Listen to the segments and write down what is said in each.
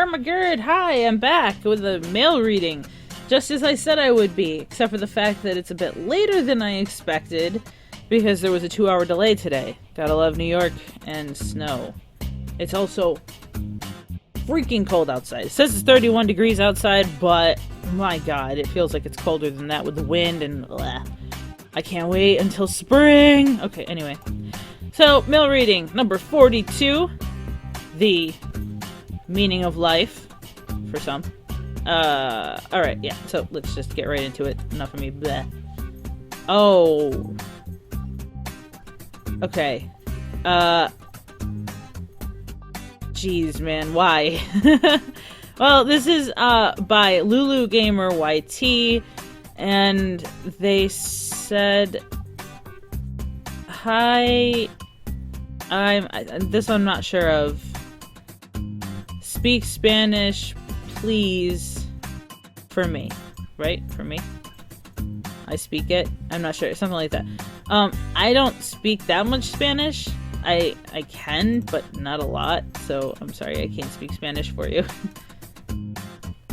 my god, hi, I'm back with a mail reading. Just as I said I would be, except for the fact that it's a bit later than I expected, because there was a 2-hour delay today. Gotta love New York and snow. It's also freaking cold outside. It says it's 31 degrees outside, but my god, it feels like it's colder than that with the wind and bleh. I can't wait until spring. Okay, anyway. So, mail reading number 42. The meaning of life, for some. Alright, yeah, so let's just get right into it. Enough of me, bleh. Oh. Okay. Jeez, man, why? Well, this is, by Lulu Gamer YT, and they said, hi, this I'm not sure of. Speak Spanish, please, for me. Right? For me? I speak it? I'm not sure. Something like that. I don't speak that much Spanish. I can, but not a lot, so I'm sorry I can't speak Spanish for you.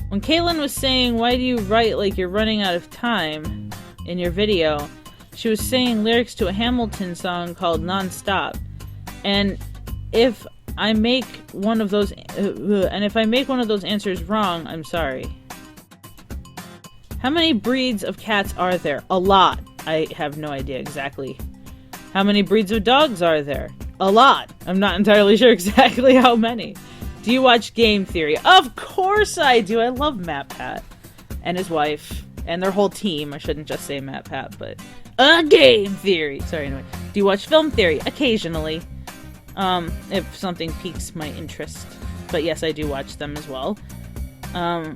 When Kaylin was saying, why do you write like you're running out of time in your video, she was saying lyrics to a Hamilton song called Non-Stop. And if I make one of those answers wrong, I'm sorry. How many breeds of cats are there? A lot. I have no idea exactly. How many breeds of dogs are there? A lot. I'm not entirely sure exactly how many. Do you watch Game Theory? Of course I do. I love Matt Pat and his wife and their whole team. I shouldn't just say Matt Pat, but Game Theory. Sorry, anyway. Do you watch Film Theory? Occasionally. If something piques my interest. But yes, I do watch them as well.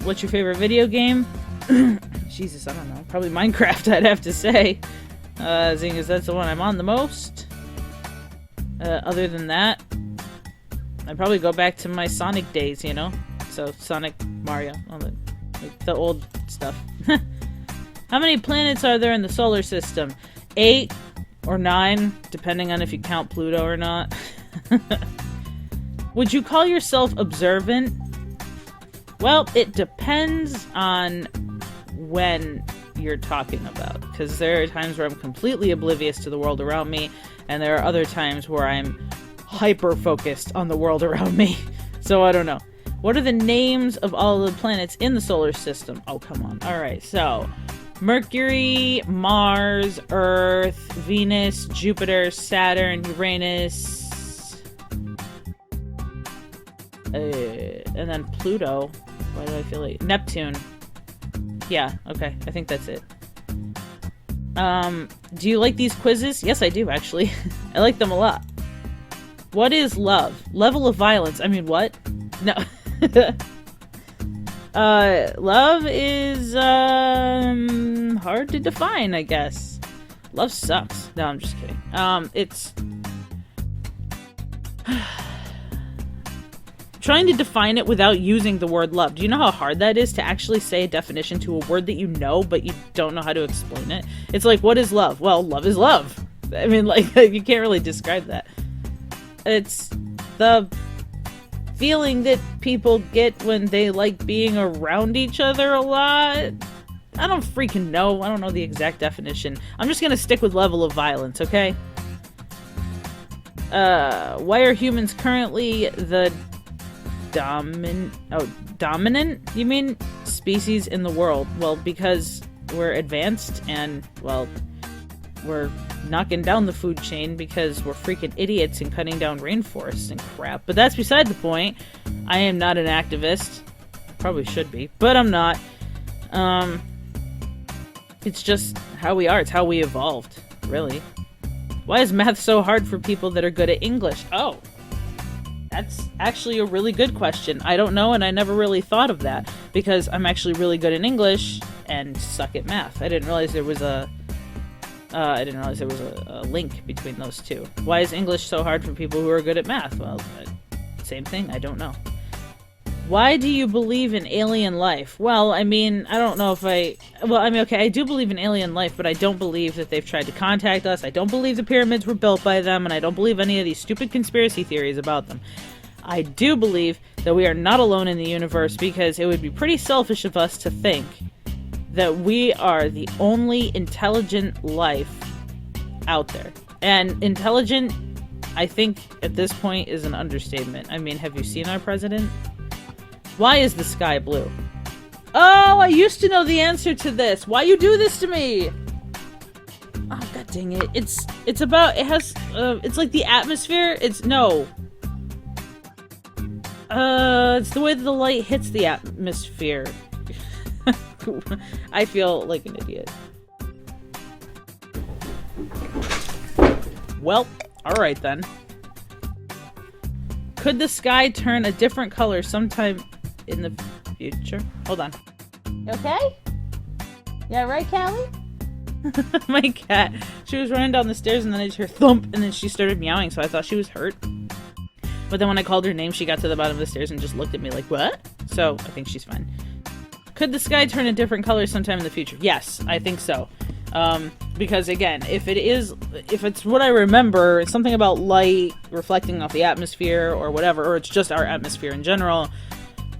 What's your favorite video game? Jesus, I don't know. Probably Minecraft, I'd have to say. Seeing as that's the one I'm on the most. Other than that, I'd probably go back to my Sonic days, you know? So, Sonic, Mario, all the old stuff. How many planets are there in the solar system? 8 or 9, depending on if you count Pluto or not. Would you call yourself observant? Well, it depends on when you're talking about, because there are times where I'm completely oblivious to the world around me, and there are other times where I'm hyper-focused on the world around me. So I don't know. What are the names of all the planets in the solar system? Oh, come on. Alright, so Mercury, Mars, Earth, Venus, Jupiter, Saturn, Uranus, and then Pluto. Why do I feel like... Neptune. Yeah, okay. I think that's it. Do you like these quizzes? Yes, I do, actually. I like them a lot. What is love? Level of violence. I mean, what? No. Love is, hard to define, I guess. Love sucks. No, I'm just kidding. It's... trying to define it without using the word love. Do you know how hard that is to actually say a definition to a word that you know, but you don't know how to explain it? It's like, what is love? Well, love is love. I mean, like, you can't really describe that. It's the feeling that people get when they like being around each other a lot. I don't freaking know. I don't know the exact definition. I'm just gonna stick with level of violence, okay? Why are humans currently the dominant, you mean, species in the world? Well, because we're advanced and, well, we're knocking down the food chain because we're freaking idiots and cutting down rainforests and crap. But that's beside the point. I am not an activist. Probably should be, but I'm not. It's just how we are. It's how we evolved, really. Why is math so hard for people that are good at English? Oh. That's actually a really good question. I don't know, and I never really thought of that, because I'm actually really good in English and suck at math. I didn't realize there was a link between those two. Why is English so hard for people who are good at math? Well, same thing, I don't know. Why do you believe in alien life? Well, I mean, I don't know if okay, I do believe in alien life, but I don't believe that they've tried to contact us. I don't believe the pyramids were built by them, and I don't believe any of these stupid conspiracy theories about them. I do believe that we are not alone in the universe, because it would be pretty selfish of us to think that we are the only intelligent life out there. And intelligent, I think, at this point is an understatement. I mean, have you seen our president? Why is the sky blue? Oh, I used to know the answer to this. Why you do this to me? Oh, god dang it. It's about, it has, it's like the atmosphere. It's the way that the light hits the atmosphere. I feel like an idiot. Well, alright then. Could the sky turn a different color sometime in the future? Hold on. You okay? Yeah, right, Callie? My cat. She was running down the stairs and then I just heard thump and then she started meowing, so I thought she was hurt. But then when I called her name, she got to the bottom of the stairs and just looked at me like, what? So, I think she's fine. Could the sky turn a different color sometime in the future? Yes, I think so. Because again, if it's what I remember, it's something about light reflecting off the atmosphere or whatever, or it's just our atmosphere in general,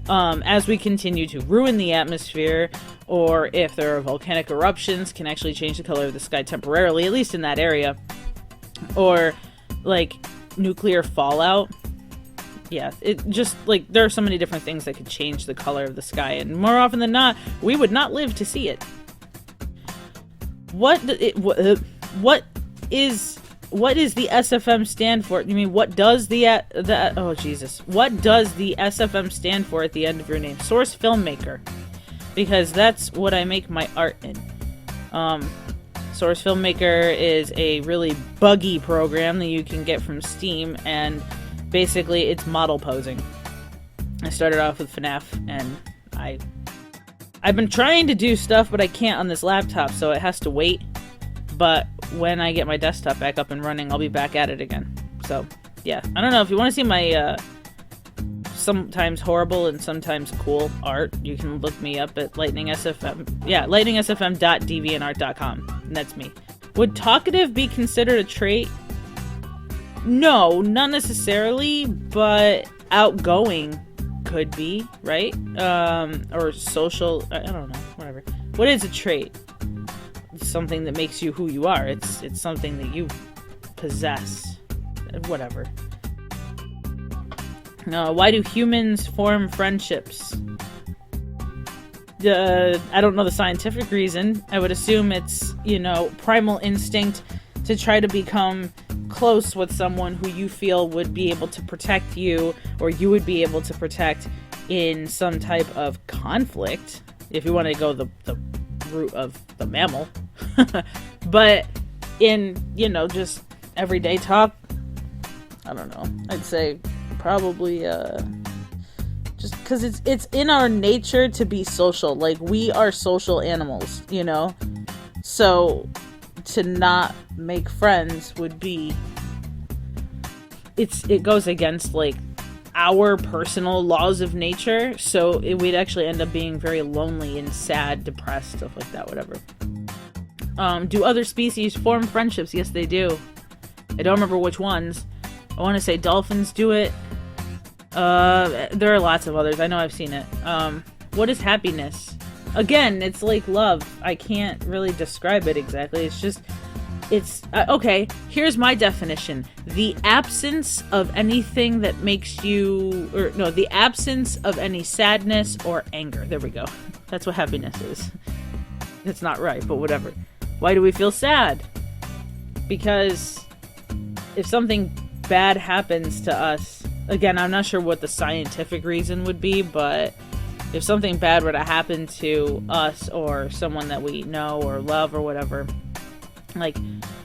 as we continue to ruin the atmosphere, or if there are volcanic eruptions, can actually change the color of the sky temporarily, at least in that area, or like nuclear fallout. Yeah, it just, like, there are so many different things that could change the color of the sky, and more often than not, we would not live to see it. What is the SFM stand for? You mean, what does oh Jesus, what does the SFM stand for at the end of your name? Source filmmaker, because that's what I make my art in. Source filmmaker is a really buggy program that you can get from Steam, and basically it's model posing. I started off with FNAF, and I've been trying to do stuff, but I can't on this laptop, so it has to wait. But when I get my desktop back up and running, I'll be back at it again. So, yeah. I don't know, if you want to see my, sometimes horrible and sometimes cool art, you can look me up at lightningsfm. Yeah, lightningsfm.deviantart.com. And that's me. Would talkative be considered a trait? No, not necessarily, but outgoing could be, right? Or social, I don't know, whatever. What is a trait? It's something that makes you who you are. It's something that you possess. Whatever. Why do humans form friendships? I don't know the scientific reason. I would assume it's, primal instinct to try to become close with someone who you feel would be able to protect you, or you would be able to protect in some type of conflict, if you want to go the route of the mammal. But in, just everyday talk, I don't know, I'd say probably just because it's in our nature to be social. Like, we are social animals, so to not make friends would be, it goes against, like, our personal laws of nature, so we'd actually end up being very lonely and sad, depressed, stuff like that, whatever. Do other species form friendships? Yes, they do. I don't remember which ones. I want to say dolphins do it. There are lots of others. I know I've seen it. What is happiness? Again, it's like love. I can't really describe it exactly. It's just, okay, here's my definition. The absence of anything that makes you, the absence of any sadness or anger. There we go. That's what happiness is. It's not right, but whatever. Why do we feel sad? Because if something bad happens to us, again, I'm not sure what the scientific reason would be, but if something bad were to happen to us or someone that we know or love or whatever, like,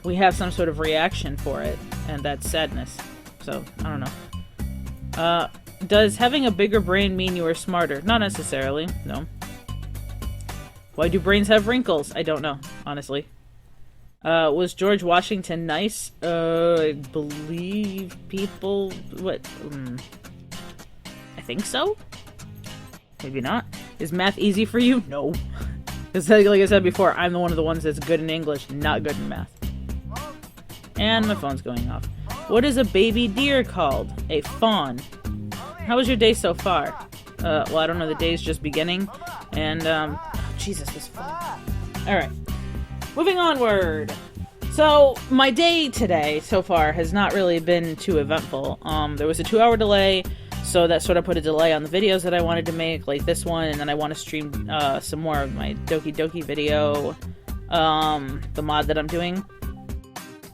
we have some sort of reaction for it, and that's sadness. So, I don't know. Does having a bigger brain mean you are smarter? Not necessarily, no. Why do brains have wrinkles? I don't know, honestly. Was George Washington nice? I believe people... I think so? Maybe not. Is math easy for you? No. Because, like I said before, I'm one of the ones that's good in English, not good in math. And my phone's going off. What is a baby deer called? A fawn. How was your day so far? Well, I don't know, the day's just beginning, and, oh, Jesus, this phone. Alright. Moving onward. So, my day today, so far, has not really been too eventful. There was a 2-hour delay, so that sort of put a delay on the videos that I wanted to make, like this one, and then I want to stream, some more of my Doki Doki video, the mod that I'm doing.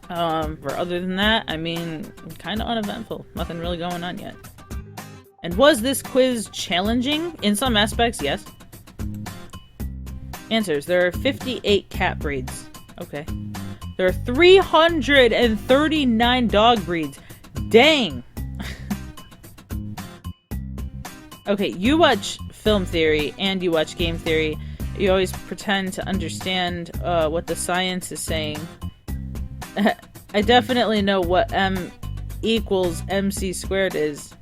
But other than that, I mean, kind of uneventful. Nothing really going on yet. And was this quiz challenging? In some aspects, yes. Answers. There are 58 cat breeds. Okay. There are 339 dog breeds. Dang! Okay, you watch film theory and you watch game theory. You always pretend to understand what the science is saying. I definitely know what M equals MC squared is.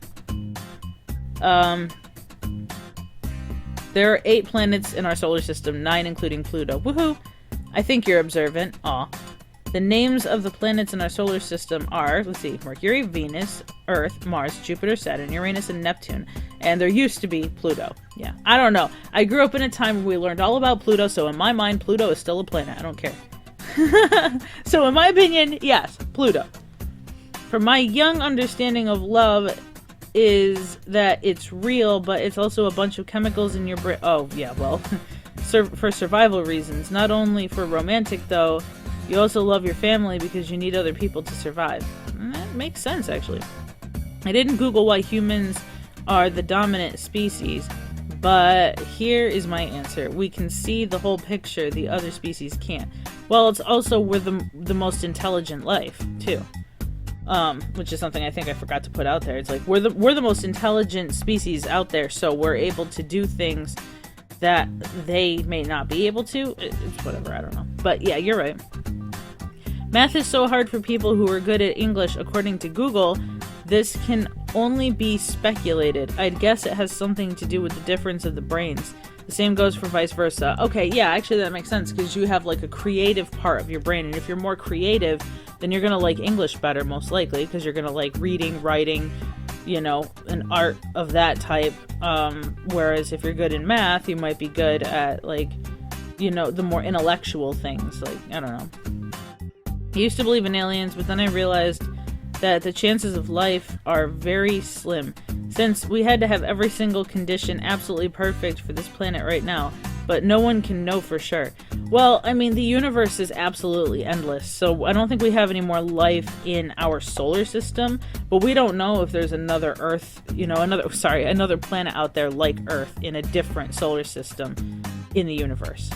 There are 8 planets in our solar system, 9 including Pluto. Woohoo! I think you're observant. Aw. The names of the planets in our solar system are, let's see, Mercury, Venus, Earth, Mars, Jupiter, Saturn, Uranus, and Neptune. And there used to be Pluto. Yeah, I don't know. I grew up in a time where we learned all about Pluto, so in my mind, Pluto is still a planet. I don't care. So in my opinion, yes, Pluto. From my young understanding of love is that it's real, but it's also a bunch of chemicals in your brain. Oh, yeah, well, for survival reasons. Not only for romantic, though. You also love your family because you need other people to survive. And that makes sense, actually. I didn't Google why humans are the dominant species, but here is my answer. We can see the whole picture the other species can't. Well, it's also we're the most intelligent life, too. Which is something I think I forgot to put out there. It's like, we're the most intelligent species out there, so we're able to do things that they may not be able to. It's whatever, I don't know. But yeah, you're right. Math is so hard for people who are good at English, according to Google. This can only be speculated. I'd guess it has something to do with the difference of the brains. The same goes for vice versa. Okay, yeah, actually that makes sense, because you have like a creative part of your brain, and if you're more creative, then you're gonna like English better, most likely, because you're gonna like reading, writing, you know, an art of that type. Whereas if you're good in math, you might be good at, like, you know, the more intellectual things, like, I don't know. I used to believe in aliens, but then I realized that the chances of life are very slim, since we had to have every single condition absolutely perfect for this planet right now, but no one can know for sure. Well, I mean, the universe is absolutely endless, so I don't think we have any more life in our solar system, but we don't know if there's another Earth, you know, another planet out there like Earth in a different solar system in the universe.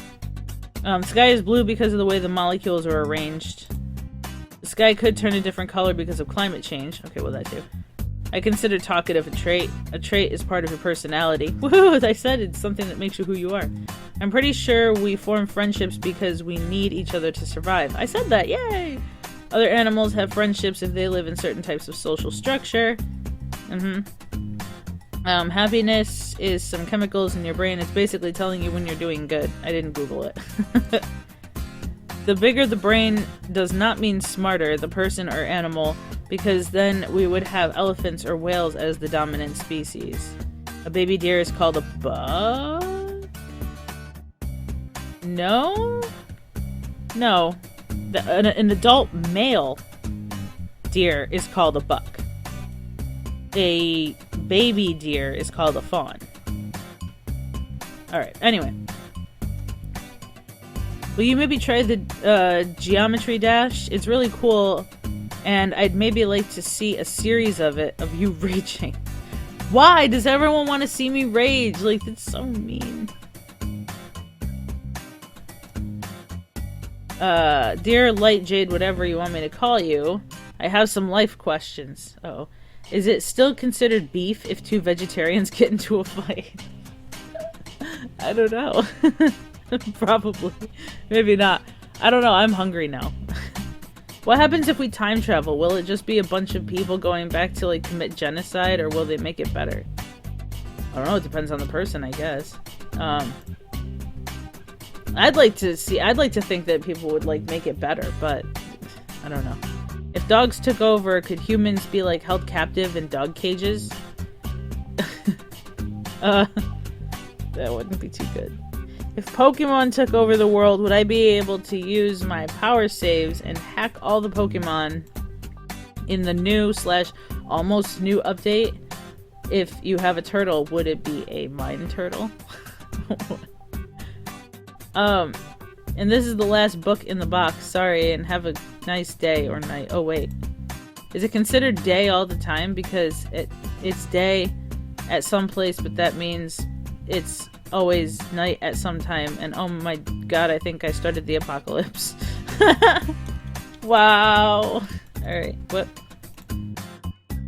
The sky is blue because of the way the molecules are arranged. The sky could turn a different color because of climate change. Okay, well, that too. I consider talkative a trait. A trait is part of your personality. Woohoo! As I said, it's something that makes you who you are. I'm pretty sure we form friendships because we need each other to survive. I said that! Yay! Other animals have friendships if they live in certain types of social structure. Happiness is some chemicals in your brain. It's basically telling you when you're doing good. I didn't Google it. The bigger the brain does not mean smarter, the person or animal, because then we would have elephants or whales as the dominant species. A baby deer is called a buck? No? No. An adult male deer is called a buck. A baby deer is called a fawn. Alright, anyway. Will you maybe try the Geometry Dash? It's really cool, and I'd maybe like to see a series of it, of you raging. Why does everyone want to see me rage? Like, that's so mean. Dear Light Jade, whatever you want me to call you, I have some life questions. Uh-oh. Is it still considered beef if 2 vegetarians get into a fight? I don't know. Probably. Maybe not. I don't know. I'm hungry now. What happens if we time travel? Will it just be a bunch of people going back to, like, commit genocide, or will they make it better? I don't know. It depends on the person, I guess. I'd like to think that people would, like, make it better, but I don't know. If dogs took over, could humans be, like, held captive in dog cages? That wouldn't be too good. If Pokemon took over the world, would I be able to use my power saves and hack all the Pokemon in the new / almost new update? If you have a turtle, would it be a mine turtle? And this is the last book in the box. Sorry, and have a nice day or night. Oh, wait. Is it considered day all the time? Because it's day at some place, but that means it's always night at some time. And oh my god, I think I started the apocalypse. Wow. Alright, what?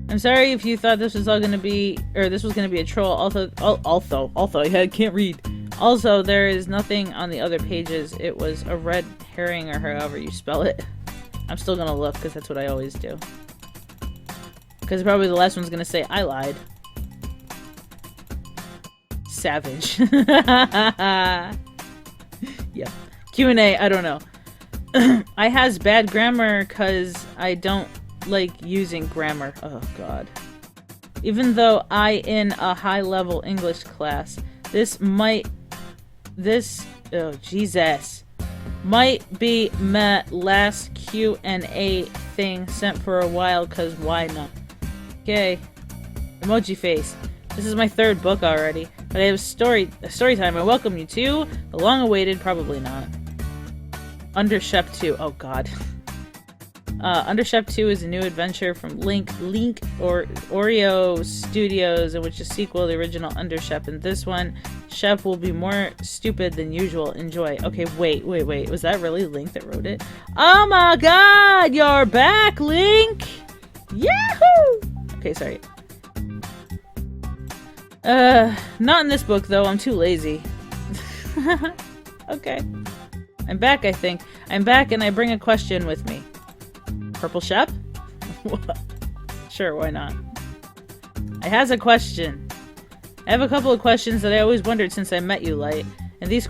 I'm sorry if you thought this was all gonna be, or this was gonna be a troll. Also, I can't read. Also, there is nothing on the other pages. It was a red herring, or however you spell it. I'm still gonna look, because that's what I always do. Because probably the last one's gonna say, I lied. Savage. Yeah. Q&A, I don't know. I has bad grammar, because I don't like using grammar. Oh, God. Even though I in a high-level English class, oh, Jesus. Might be my last Q&A thing sent for a while, cause why not? Okay. Emoji face. This is my 3rd book already, but I have a story time. I welcome you to the long-awaited, probably not. Undershep 2. Oh, God. Undershep 2 is a new adventure from Link or Oreo Studios, in which a sequel to the original Undershep. In this one, Shep will be more stupid than usual. Enjoy. Okay, wait. Was that really Link that wrote it? Oh my god, you're back, Link! Yahoo! Okay, sorry. Not in this book, though. I'm too lazy. Okay. I'm back, I think. I'm back, and I bring a question with me. Purple Shep? Sure, why not? I has a question. I have a couple of questions that I always wondered since I met you, Light. And these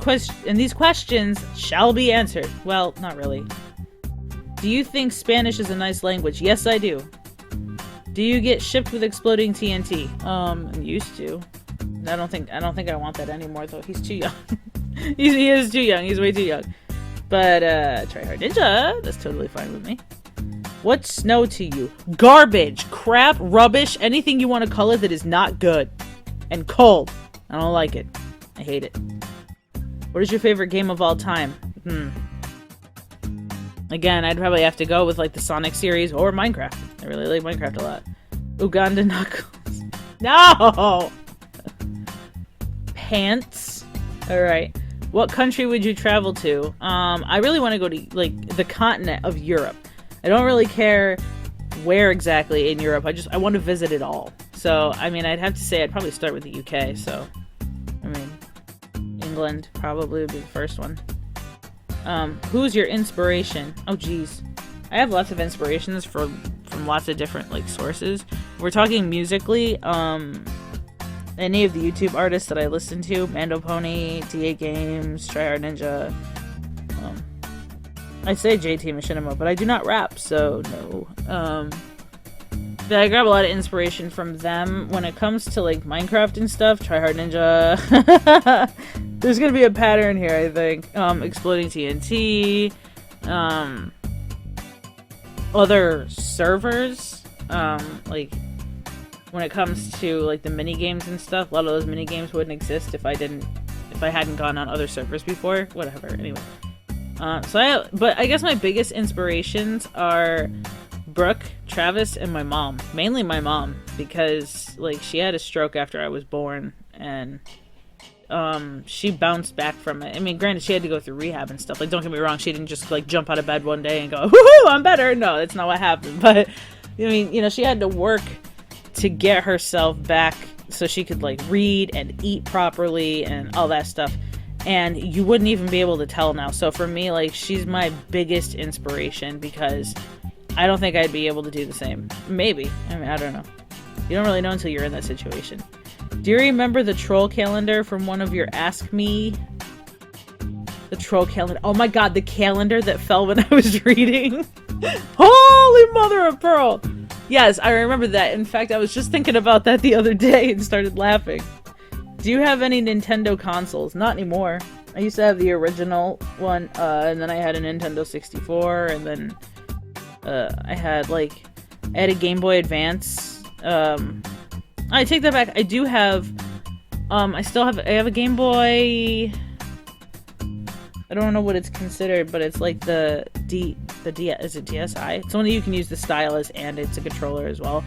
questions shall be answered. Well, not really. Do you think Spanish is a nice language? Yes, I do. Do you get shipped with exploding TNT? I used to. I don't think I want that anymore, though. He's too young. He is too young. He's way too young. But, Tryhard Ninja, that's totally fine with me. What's snow to you? Garbage, crap, rubbish, anything you want to call it that is not good. And cold. I don't like it. I hate it. What is your favorite game of all time? Again, I'd probably have to go with, like, the Sonic series or Minecraft. I really like Minecraft a lot. Uganda Knuckles. No! Pants. Alright. What country would you travel to? I really want to go to, like, the continent of Europe. I don't really care where exactly in Europe. I want to visit it all. So, I mean, I'd have to say I'd probably start with the UK, so... I mean, England probably would be the first one. Who's your inspiration? Oh, geez. I have lots of inspirations from lots of different, like, sources. If we're talking musically, any of the YouTube artists that I listen to, Mando Pony, DA Games, Tryhard Ninja, I say JT Machinima, but I do not rap, so no. But I grab a lot of inspiration from them. When it comes to, like, Minecraft and stuff, Tryhard Ninja, there's gonna be a pattern here, I think. Exploding TNT, other servers, like, when it comes to, like, the mini games and stuff, a lot of those mini games wouldn't exist if I hadn't gone on other servers before. Whatever, anyway. But I guess my biggest inspirations are Brooke, Travis, and my mom. Mainly my mom, because, like, she had a stroke after I was born, and, she bounced back from it. I mean, granted, she had to go through rehab and stuff. Like, don't get me wrong, she didn't just, like, jump out of bed one day and go, woohoo, I'm better! No, that's not what happened. But, I mean, you know, she had to work to get herself back so she could, like, read and eat properly and all that stuff. And you wouldn't even be able to tell now. So for me, like, she's my biggest inspiration, because I don't think I'd be able to do the same. Maybe. I mean, I don't know. You don't really know until you're in that situation. Do you remember the troll calendar from one of your Ask Me? The troll calendar. Oh my god, the calendar that fell when I was reading. Holy mother of pearl. Yes, I remember that. In fact, I was just thinking about that the other day and started laughing. Do you have any Nintendo consoles? Not anymore. I used to have the original one, and then I had a Nintendo 64, and then I had a Game Boy Advance. I take that back. I do have, I have a Game Boy. I don't know what it's considered, but it's like is it DSi? It's one that you can use the stylus and it's a controller as well.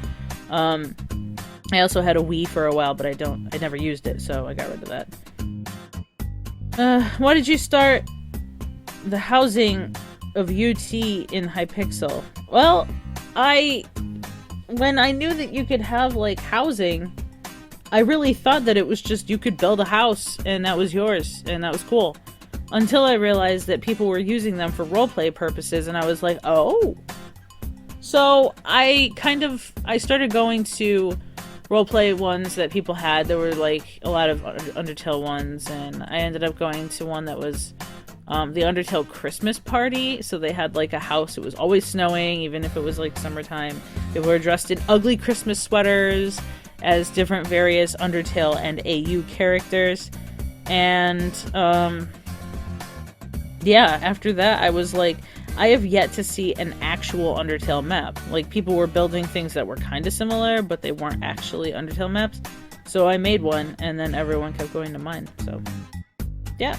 I also had a Wii for a while, but I never used it, so I got rid of that. Why did you start the housing of UT in Hypixel? Well, when I knew that you could have, housing, I really thought that it was just you could build a house and that was yours, and that was cool. Until I realized that people were using them for roleplay purposes, and I was like, oh. So I started going to roleplay ones that people had. There were a lot of Undertale ones, and I ended up going to one that was the Undertale Christmas party. So they had a house. It was always snowing, even if it was summertime. They were dressed in ugly Christmas sweaters as different various Undertale and AU characters. And yeah, after that I was I have yet to see an actual Undertale map. People were building things that were kind of similar, but they weren't actually Undertale maps. So I made one, and then everyone kept going to mine. So, yeah.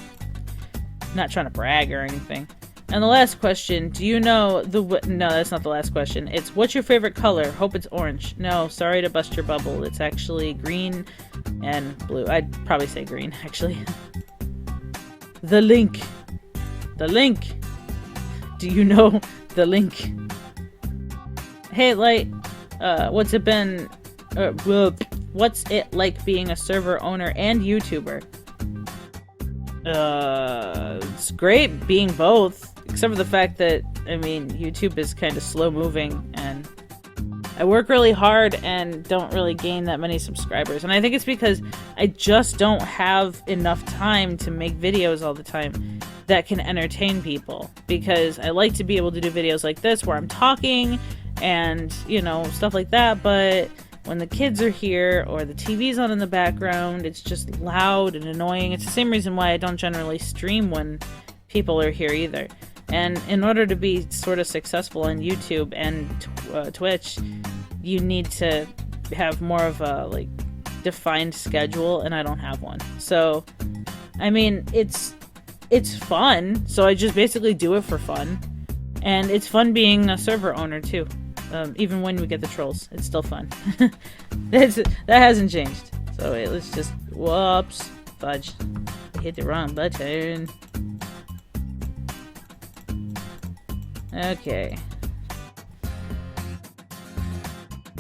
Not trying to brag or anything. And the last question, do you know no, that's not the last question. It's, what's your favorite color? Hope it's orange. No, sorry to bust your bubble. It's actually green and blue. I'd probably say green, actually. The link. The link. Do you know the link? Hey, what's it like being a server owner and YouTuber? It's great being both, except for the fact that, YouTube is kind of slow moving, and I work really hard and don't really gain that many subscribers. And I think it's because I just don't have enough time to make videos all the time that can entertain people, because I like to be able to do videos like this where I'm talking and, stuff like that, but when the kids are here or the TV's on in the background, it's just loud and annoying. It's the same reason why I don't generally stream when people are here either. And in order to be sort of successful on YouTube and Twitch, you need to have more of a defined schedule, and I don't have one. So, it's fun, so I just basically do it for fun. And it's fun being a server owner, too. Even when we get the trolls, it's still fun. That hasn't changed. So wait, let's just... Whoops. Fudge. I hit the wrong button. Okay.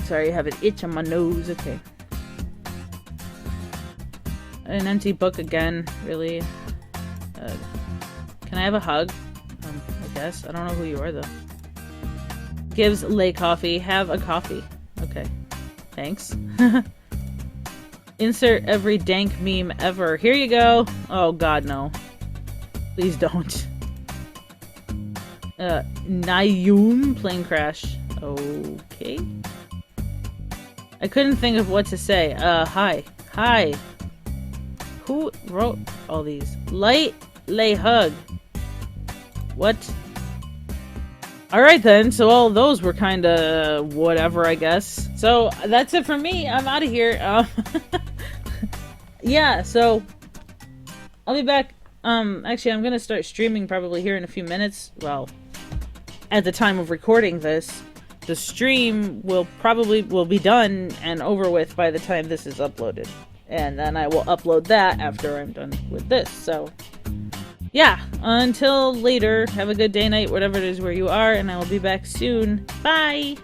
Sorry, I have an itch on my nose. Okay. An empty book again, really. Can I have a hug? I guess. I don't know who you are, though. Gives Lay coffee. Have a coffee. Okay. Thanks. Insert every dank meme ever. Here you go. Oh, God, no. Please don't. Nayum plane crash. Okay. I couldn't think of what to say. Hi. Hi. Who wrote all these? Light lay hug. What? Alright then, so all those were kinda whatever, I guess. So, that's it for me. I'm out of here. Yeah, so I'll be back. Actually, I'm gonna start streaming probably here in a few minutes. Well, at the time of recording this, the stream will be done and over with by the time this is uploaded. And then I will upload that after I'm done with this. So, yeah, until later, have a good day, night, whatever it is where you are, and I will be back soon. Bye!